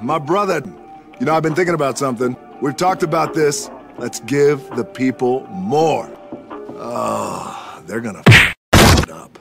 my brother. You know, I've been thinking about something. We've talked about this. Let's give the people more. Oh, they're gonna f it up.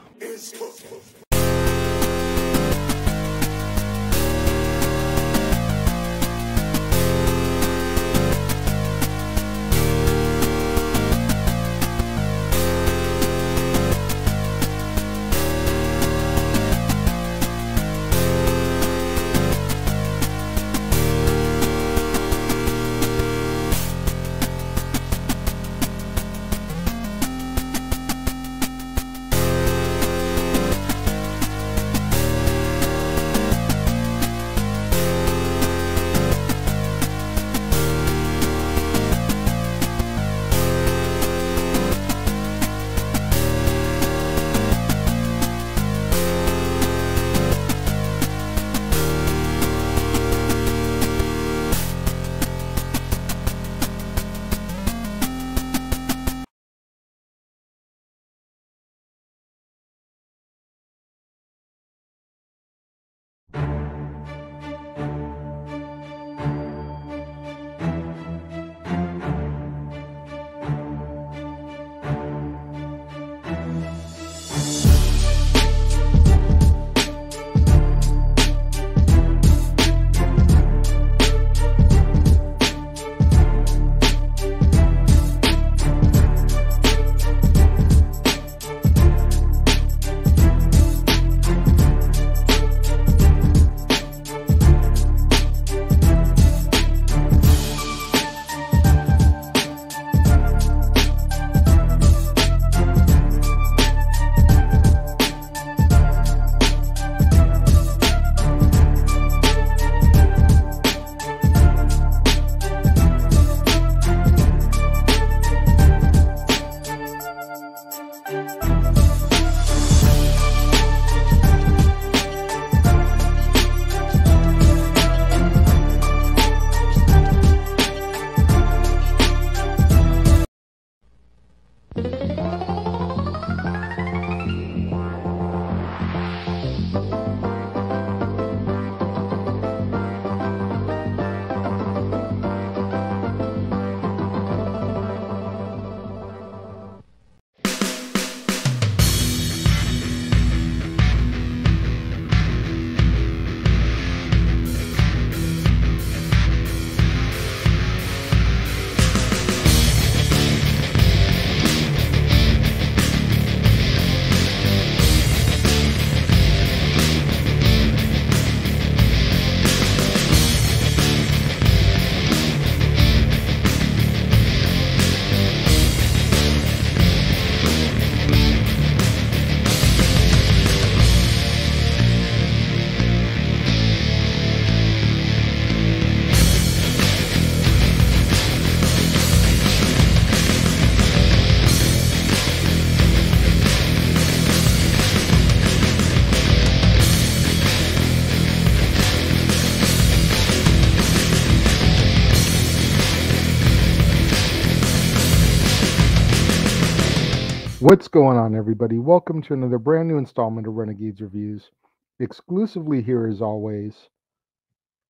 What's going on, everybody? Welcome to another brand new installment of Renegades Reviews, exclusively here as always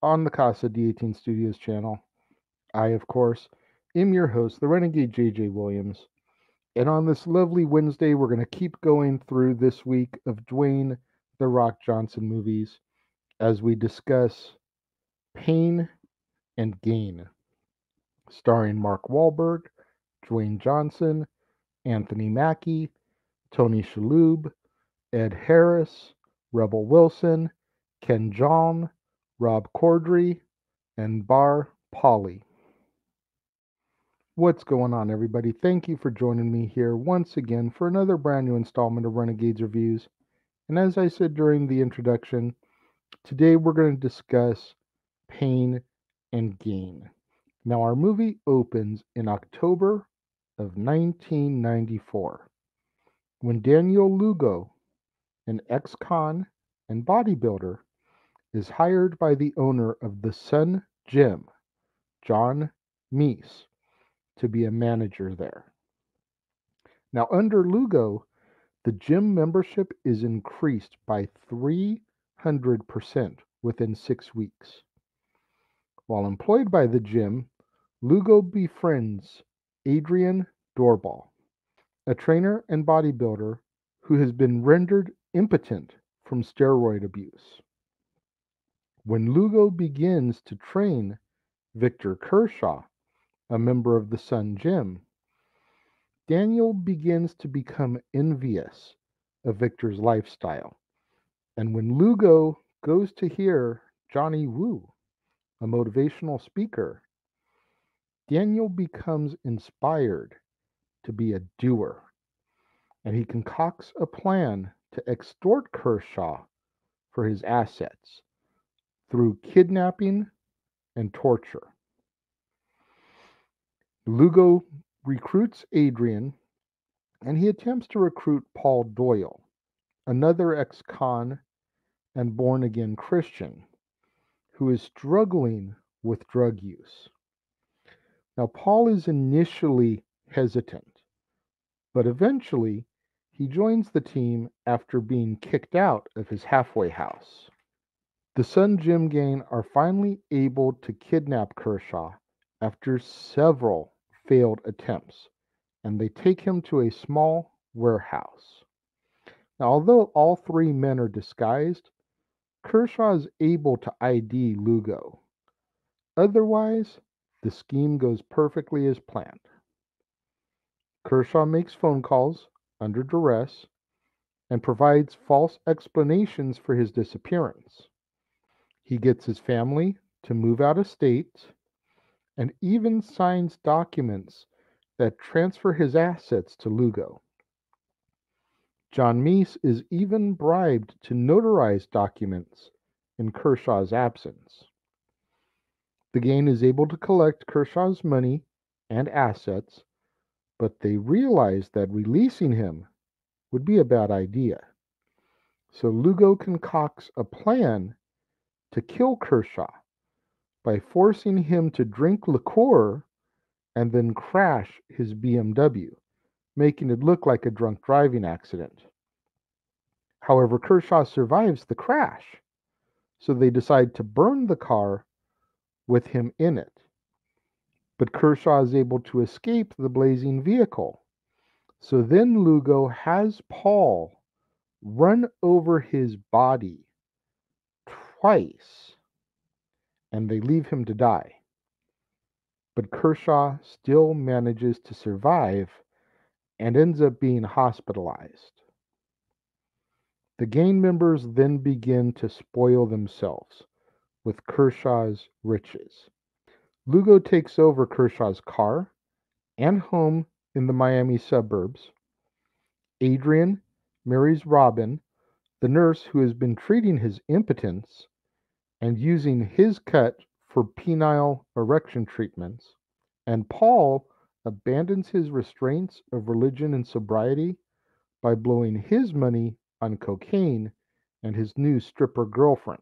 on the Casa D18 Studios channel. I, of course, am your host, the Renegade JJ Williams, and on this lovely Wednesday, we're going to keep going through this week of Dwayne "The Rock" Johnson movies as we discuss Pain and Gain, starring Mark Wahlberg, Dwayne Johnson, Anthony Mackie, Tony Shalhoub, Ed Harris, Rebel Wilson, Ken Jeong, Rob Corddry, and Bar Polly. What's going on, everybody? Thank you for joining me here once again for another brand new installment of Renegades Reviews. And as I said during the introduction, today we're going to discuss Pain and Gain. Now, our movie opens in October of 1994. When Daniel Lugo, an ex-con and bodybuilder, is hired by the owner of the Sun Gym, John Meese, to be a manager there. Now, under Lugo, the gym membership is increased by 300% within 6 weeks. While employed by the gym, Lugo befriends Adrian Doorball, a trainer and bodybuilder who has been rendered impotent from steroid abuse. When Lugo begins to train Victor Kershaw, a member of the Sun Gym, Daniel begins to become envious of Victor's lifestyle. And when Lugo goes to hear Johnny Woo, a motivational speaker, Daniel becomes inspired to be a doer, and he concocts a plan to extort Kershaw for his assets through kidnapping and torture. Lugo recruits Adrian, and he attempts to recruit Paul Doyle, another ex-con and born-again Christian who is struggling with drug use. Now, Paul is initially hesitant, but eventually he joins the team after being kicked out of his halfway house. The Sun Gym gang are finally able to kidnap Kershaw after several failed attempts, and they take him to a small warehouse. Now, although all three men are disguised, Kershaw is able to ID Lugo. Otherwise, the scheme goes perfectly as planned. Kershaw makes phone calls under duress and provides false explanations for his disappearance. He gets his family to move out of state and even signs documents that transfer his assets to Lugo. John Meese is even bribed to notarize documents in Kershaw's absence. The gang is able to collect Kershaw's money and assets, but they realize that releasing him would be a bad idea. So Lugo concocts a plan to kill Kershaw by forcing him to drink liqueur and then crash his BMW, making it look like a drunk driving accident. However, Kershaw survives the crash, so they decide to burn the car with him in it. But Kershaw is able to escape the blazing vehicle. So then Lugo has Paul run over his body twice, and they leave him to die. But Kershaw still manages to survive and ends up being hospitalized. The gang members then begin to spoil themselves with Kershaw's riches. Lugo takes over Kershaw's car and home in the Miami suburbs. Adrian marries Robin, the nurse who has been treating his impotence and using his cut for penile erection treatments. And Paul abandons his restraints of religion and sobriety by blowing his money on cocaine and his new stripper girlfriend.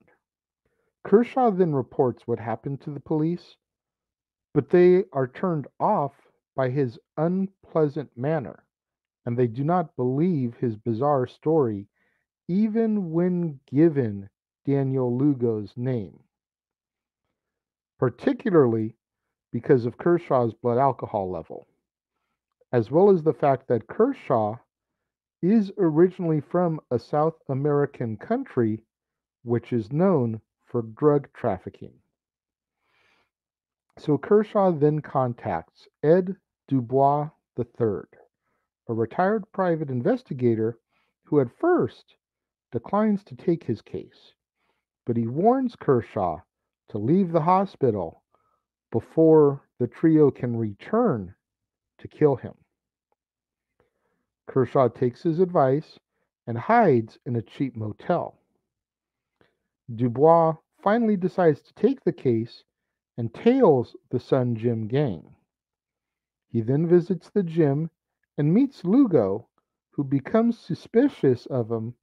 Kershaw then reports what happened to the police, but they are turned off by his unpleasant manner, and they do not believe his bizarre story even when given Daniel Lugo's name, particularly because of Kershaw's blood alcohol level, as well as the fact that Kershaw is originally from a South American country which is known for drug trafficking. So Kershaw then contacts Ed Dubois III, a retired private investigator who at first declines to take his case, but he warns Kershaw to leave the hospital before the trio can return to kill him. Kershaw takes his advice and hides in a cheap motel. Dubois finally decides to take the case and tails the Sun Gym gang. He then visits the gym and meets Lugo, who becomes suspicious of him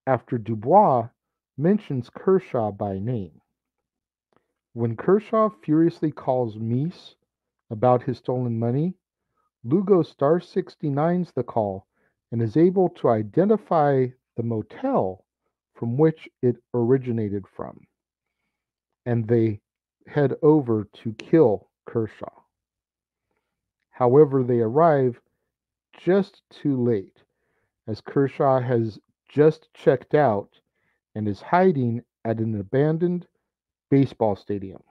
after Dubois mentions Kershaw by name. When Kershaw furiously calls Meese about his stolen money, Lugo star 69s the call and is able to identify the motel from which it originated from. And they head over to kill Kershaw. However, they arrive just too late, as Kershaw has just checked out and is hiding at an abandoned baseball stadium.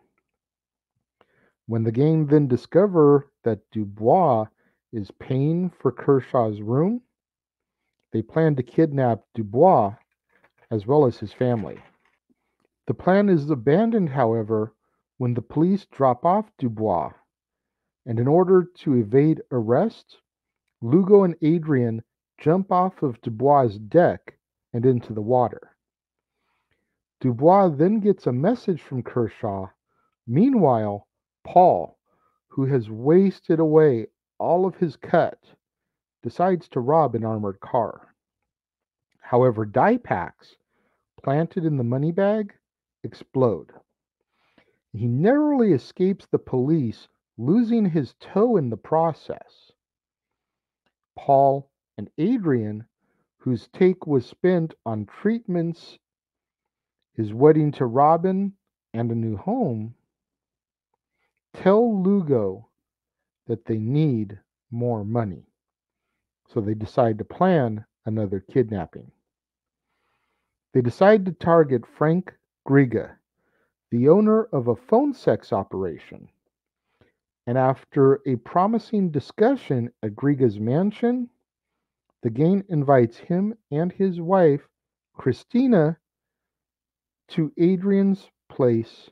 When the gang then discover that Dubois is paying for Kershaw's room, they plan to kidnap Dubois as well as his family. The plan is abandoned, however, when the police drop off Dubois, and in order to evade arrest, Lugo and Adrian jump off of Dubois' deck and into the water. Dubois then gets a message from Kershaw. Meanwhile, Paul, who has wasted away all of his cut, decides to rob an armored car. However, dye packs planted in the money bag explode. He narrowly escapes the police, losing his toe in the process. Paul and Adrian, whose take was spent on treatments, his wedding to Robin, and a new home, tell Lugo that they need more money. So they decide to plan another kidnapping. They decide to target Frank Griga, the owner of a phone sex operation. And after a promising discussion at Griga's mansion, the gang invites him and his wife, Christina, to Adrian's place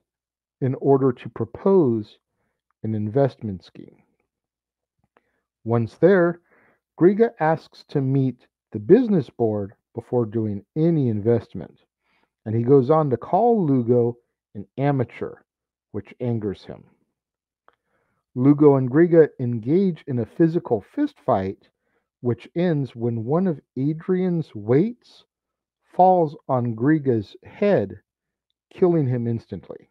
in order to propose an investment scheme. Once there, Griga asks to meet the business board before doing any investment, and he goes on to call Lugo an amateur, which angers him. Lugo and Griga engage in a physical fistfight, which ends when one of Adrian's weights falls on Griga's head, killing him instantly.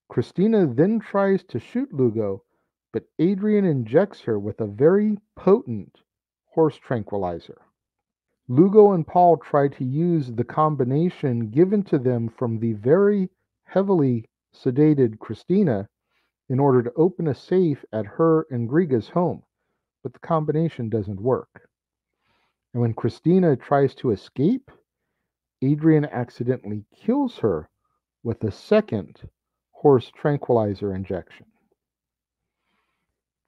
Christina then tries to shoot Lugo, but Adrian injects her with a very potent horse tranquilizer. Lugo and Paul try to use the combination given to them from the very heavily sedated Christina in order to open a safe at her and Griga's home, but the combination doesn't work. And when Christina tries to escape, Adrian accidentally kills her with a second horse tranquilizer injection.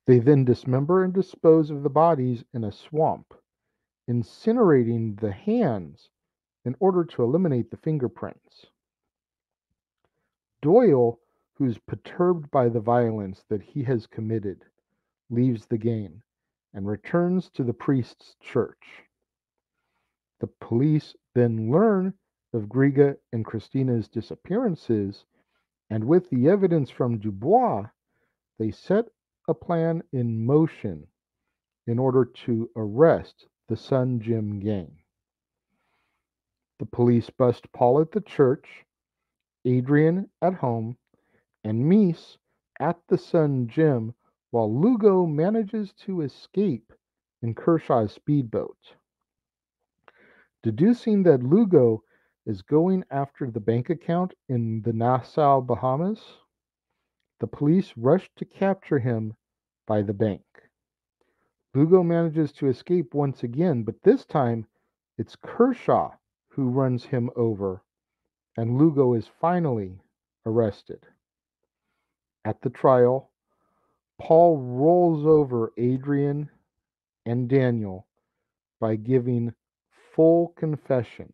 They then dismember and dispose of the bodies in a swamp, incinerating the hands in order to eliminate the fingerprints. Doyle, who's perturbed by the violence that he has committed, leaves the gang and returns to the priest's church. The police then learn of Griga and Christina's disappearances, and with the evidence from Dubois, they set a plan in motion in order to arrest the Sun Gym gang. The police bust Paul at the church, Adrian at home, and Mies at the Sun Gym, while Lugo manages to escape in Kershaw's speedboat. Deducing that Lugo is going after the bank account in the Nassau, Bahamas, the police rush to capture him by the bank. Lugo manages to escape once again, but this time it's Kershaw who runs him over, and Lugo is finally arrested. At the trial, Paul rolls over Adrian and Daniel by giving full confession,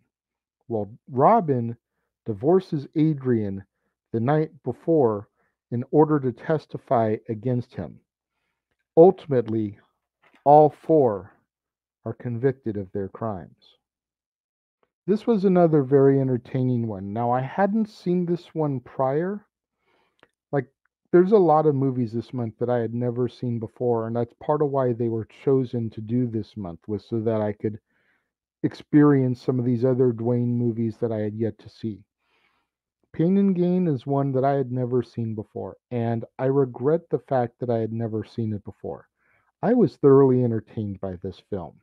while Robin divorces Adrian the night before in order to testify against him. Ultimately, all four are convicted of their crimes. This was another very entertaining one. Now, I hadn't seen this one prior. Like, there's a lot of movies this month that I had never seen before, and that's part of why they were chosen to do this month, was so that I could experience some of these other Dwayne movies that I had yet to see. Pain and Gain is one that I had never seen before, and I regret the fact that I had never seen it before. I was thoroughly entertained by this film.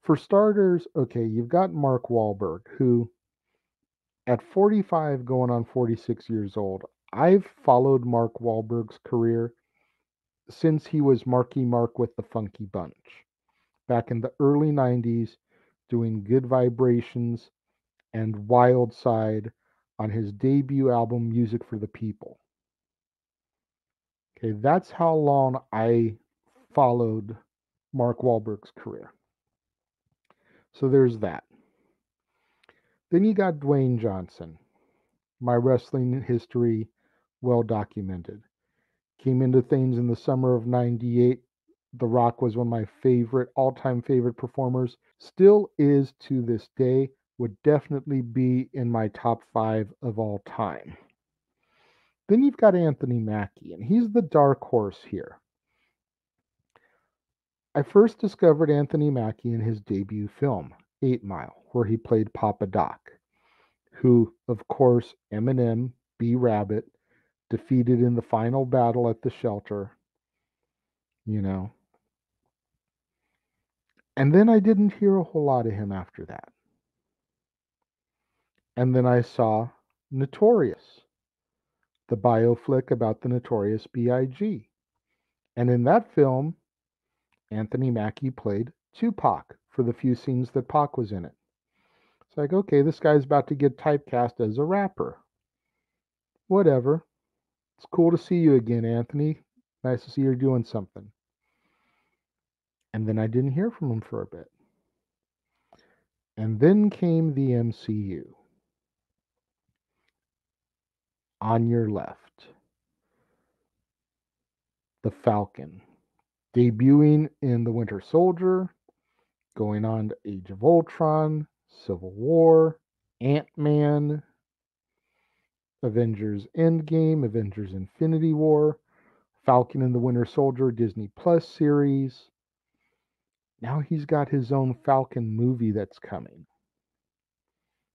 For starters, okay, you've got Mark Wahlberg, who At 45, going on 46 years old, I've followed Mark Wahlberg's career since he was Marky Mark with the Funky Bunch, back in the early 90s, doing Good Vibrations and Wild Side on his debut album, Music for the People. Okay, that's how long I followed Mark Wahlberg's career. So there's that. Then you got Dwayne Johnson, my wrestling history well documented. Came into things in the summer of 98. The Rock was one of my favorite, all-time favorite performers. Still is to this day. Would definitely be in my top 5 of all time. Then you've got Anthony Mackie, and he's the dark horse here. I first discovered Anthony Mackie in his debut film, 8 Mile, where he played Papa Doc, who, of course, Eminem, B-Rabbit, defeated in the final battle at the shelter, you know. And then I didn't hear a whole lot of him after that. And then I saw Notorious, the bioflick about the Notorious B.I.G. And in that film, Anthony Mackie played Tupac for the few scenes that Pac was in it. It's like, okay, this guy's about to get typecast as a rapper. Whatever. It's cool to see you again, Anthony. Nice to see you're doing something. And then I didn't hear from him for a bit. And then came the MCU. On your left, the Falcon, debuting in The Winter Soldier, going on to Age of Ultron, Civil War, Ant-Man, Avengers Endgame, Avengers Infinity War, Falcon and the Winter Soldier Disney Plus series. Now he's got his own Falcon movie that's coming.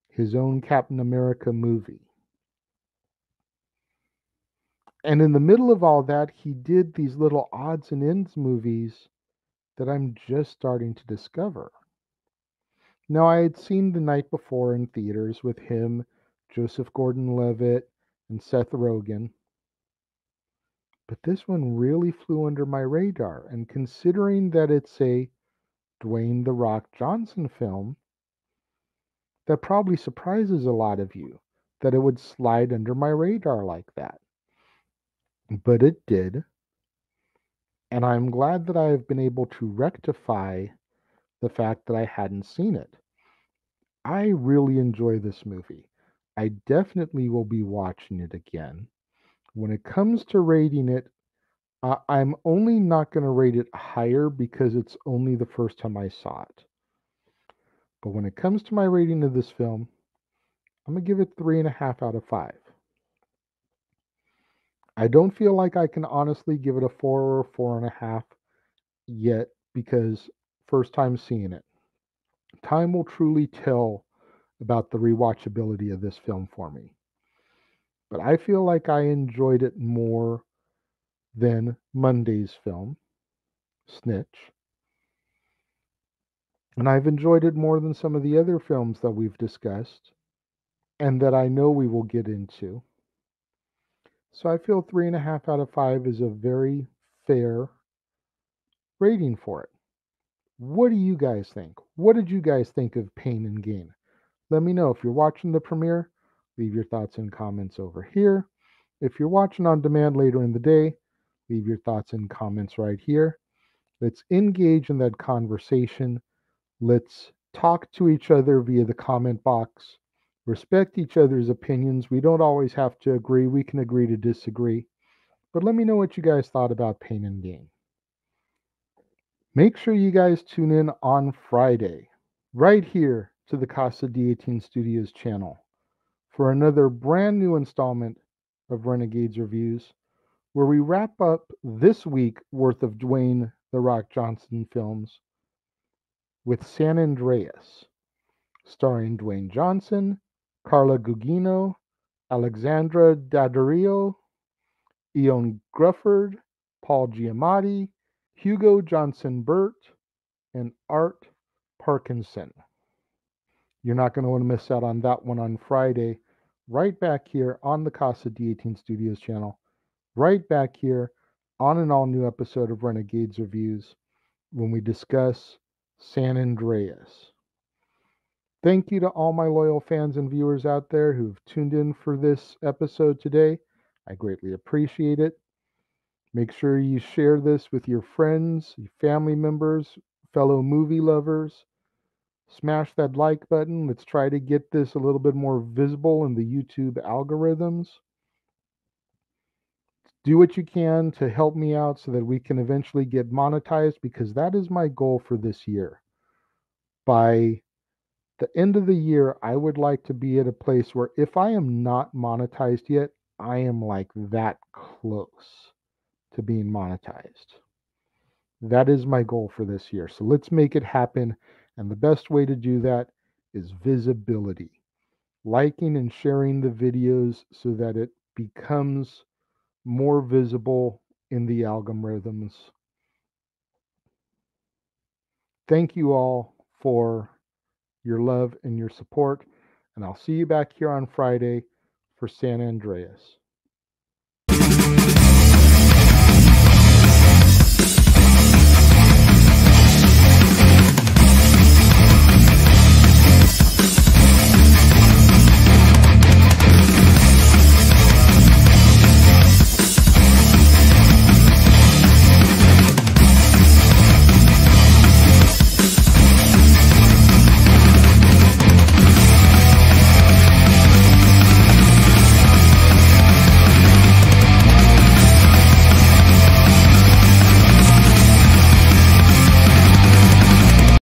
His own Captain America movie. And in the middle of all that, he did these little odds and ends movies that I'm just starting to discover. Now, I had seen The Night Before in theaters with him, Joseph Gordon-Levitt, and Seth Rogen. But this one really flew under my radar. And considering that it's a Dwayne "The Rock" Johnson film, that probably surprises a lot of you that it would slide under my radar like that. But it did. And I'm glad that I have been able to rectify the fact that I hadn't seen it. I really enjoy this movie. I definitely will be watching it again. When it comes to rating it, I'm only not going to rate it higher because it's only the first time I saw it. But when it comes to my rating of this film, I'm going to give it 3.5 out of 5. I don't feel like I can honestly give it a 4 or 4.5 yet because first time seeing it. Time will truly tell about the rewatchability of this film for me. But I feel like I enjoyed it more than Monday's film, Snitch. And I've enjoyed it more than some of the other films that we've discussed and that I know we will get into. So I feel 3.5 out of 5 is a very fair rating for it. What do you guys think? What did you guys think of Pain and Gain? Let me know. If you're watching the premiere, leave your thoughts and comments over here. If you're watching on demand later in the day, leave your thoughts and comments right here. Let's engage in that conversation. Let's talk to each other via the comment box. Respect each other's opinions. We don't always have to agree. We can agree to disagree. But let me know what you guys thought about Pain and Gain. Make sure you guys tune in on Friday, right here to the Casa D18 Studios channel, for another brand new installment of Renegades Reviews, where we wrap up this week worth of Dwayne "The Rock" Johnson films with San Andreas, starring Dwayne Johnson, Carla Gugino, Alexandra Daddario, Eoin Grufford, Paul Giamatti, Hugo Johnson Burt, and Art Parkinson. You're not going to want to miss out on that one on Friday, right back here on the Casa D18 Studios channel, right back here on an all new episode of Renegades Reviews when we discuss San Andreas. Thank you to all my loyal fans and viewers out there who've tuned in for this episode today. I greatly appreciate it. Make sure you share this with your friends, your family members, fellow movie lovers. Smash that like button. Let's try to get this a little bit more visible in the YouTube algorithms. Do what you can to help me out so that we can eventually get monetized, because that is my goal for this year. By the end of the year, I would like to be at a place where if I am not monetized yet, I am like that close to being monetized. That is my goal for this year. So let's make it happen. And the best way to do that is visibility. Liking and sharing the videos so that it becomes more visible in the algorithms. Thank you all for your love and your support, and I'll see you back here on Friday for San Andreas.